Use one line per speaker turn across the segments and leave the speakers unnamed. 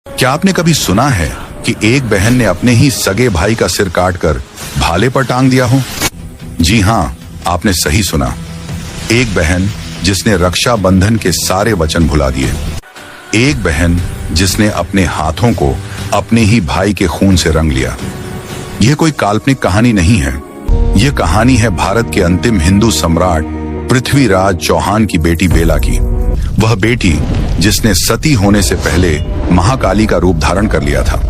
क्या आपने कभी सुना है कि एक बहन ने अपने ही सगे भाई का सिर काटकर भाले पर टांग दिया हो? जी हाँ, आपने सही सुना। एक बहन जिसने रक्षाबंधन के सारे वचन भुला दिए। एक बहन जिसने अपने हाथों को अपने ही भाई के खून से रंग लिया। यह कोई काल्पनिक कहानी नहीं है। यह कहानी है भारत के अंतिम हिंदू सम्राट पृथ्वीराज चौहान की बेटी बेला की। वह बेटी जिसने सती होने से पहले महाकाली का रूप धारण कर लिया था।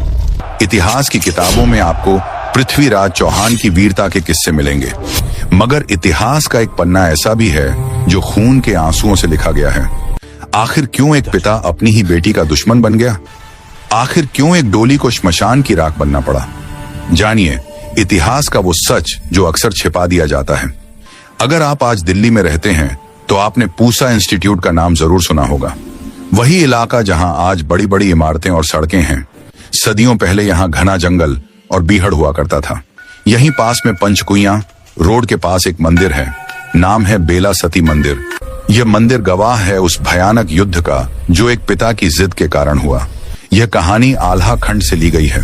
इतिहास की किताबों में आपको पृथ्वीराज चौहान की वीरता के किस्से मिलेंगे, मगर इतिहास का एक पन्ना ऐसा भी है जो खून के आंसुओं से लिखा गया है। आखिर क्यों एक पिता अपनी ही बेटी का दुश्मन बन गया? आखिर क्यों एक डोली को श्मशान की राख बनना पड़ा? जानिए इतिहास का वो सच जो अक्सर छिपा दिया जाता है। अगर आप आज दिल्ली में रहते हैं तो आपने पूसा इंस्टीट्यूट का नाम जरूर सुना होगा। वही इलाका जहां आज बड़ी बड़ी इमारतें और सड़कें हैं। सदियों पहले यहां घना जंगल और बीहड़ हुआ करता था। यहीं पास में पंचकुइयां रोड के पास एक मंदिर है, नाम है बेला सती मंदिर। यह मंदिर गवाह है उस भयानक युद्ध का जो एक पिता की जिद के कारण हुआ। यह कहानी आल्हा खंड से ली गई है।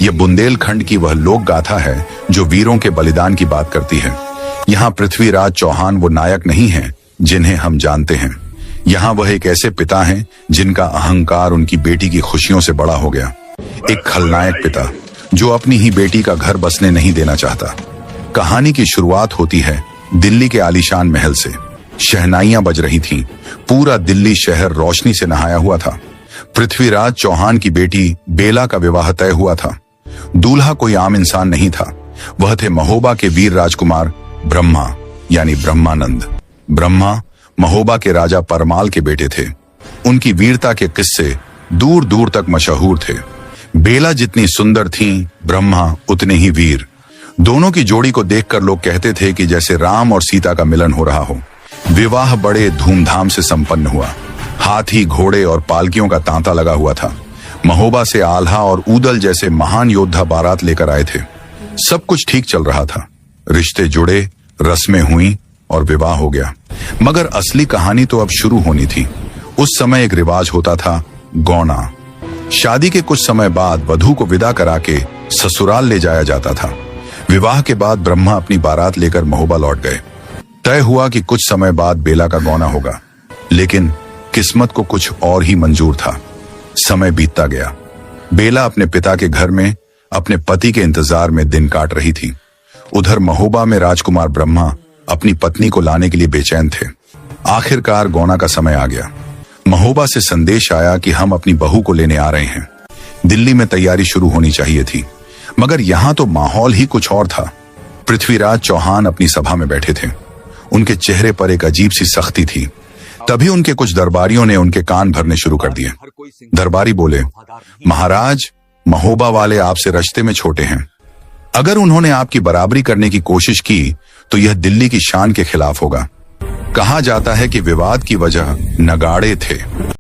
यह बुंदेलखंड की वह लोक गाथा है जो वीरों के बलिदान की बात करती है। यहाँ पृथ्वीराज चौहान वो नायक नहीं है जिन्हें हम जानते हैं। यहाँ वह एक ऐसे पिता हैं जिनका अहंकार उनकी बेटी की खुशियों से बड़ा हो गया। एक खलनायक पिता जो अपनी ही बेटी का घर बसने नहीं देना चाहता। कहानी की शुरुआत होती है दिल्ली के आलीशान महल से। शहनाइयां बज रही थीं। पूरा दिल्ली शहर रोशनी से नहाया हुआ था। पृथ्वीराज चौहान की बेटी बेला का विवाह तय हुआ था। दूल्हा कोई आम इंसान नहीं था। वह थे महोबा के वीर राजकुमार ब्रह्मा यानी ब्रह्मानंद। ब्रह्मा महोबा के राजा परमाल के बेटे थे। उनकी वीरता के किस्से दूर दूर तक मशहूर थे। बेला जितनी सुंदर थीं, ब्रह्मा उतने ही वीर। दोनों की जोड़ी को देखकर लोग कहते थे कि जैसे राम और सीता का मिलन हो रहा हो। विवाह बड़े धूमधाम से संपन्न हुआ। हाथी, घोड़े और पालकियों का तांता लगा हुआ था। महोबा से आल्हा और ऊदल जैसे महान योद्धा बारात लेकर आए थे। सब कुछ ठीक चल रहा था। रिश्ते जुड़े, रस्में हुई और विवाह हो गया। मगर असली कहानी तो अब शुरू होनी थी। उस समय एक रिवाज होता था, गौना। शादी के कुछ समय बाद वधू को विदा करा के ससुराल ले जाया जाता था। विवाह के बाद ब्रह्मा अपनी बारात लेकर महोबा लौट गए। तय हुआ कि कुछ समय बाद बेला का गौना होगा, लेकिन किस्मत को कुछ और ही मंजूर था। समय बीतता गया। बेला अपने पिता के घर में अपने पति के इंतजार में दिन काट रही थी। उधर महोबा में राजकुमार ब्रह्मा अपनी पत्नी को लाने के लिए बेचैन थे। आखिरकार गौना का समय आ गया। महोबा से संदेश आया कि हम अपनी बहू को लेने आ रहे हैं। दिल्ली में तैयारी शुरू होनी चाहिए थी, मगर यहां तो माहौल ही कुछ और था। पृथ्वीराज चौहान अपनी सभा में बैठे थे। उनके चेहरे पर एक अजीब सी सख्ती थी। तभी उनके कुछ दरबारियों ने उनके कान भरने शुरू कर दिए। दरबारी बोले, महाराज, महोबा वाले आपसे रिश्ते में छोटे हैं। अगर उन्होंने आपकी बराबरी करने की कोशिश की तो यह दिल्ली की शान के खिलाफ होगा। कहा जाता है कि विवाद की वजह नगाड़े थे।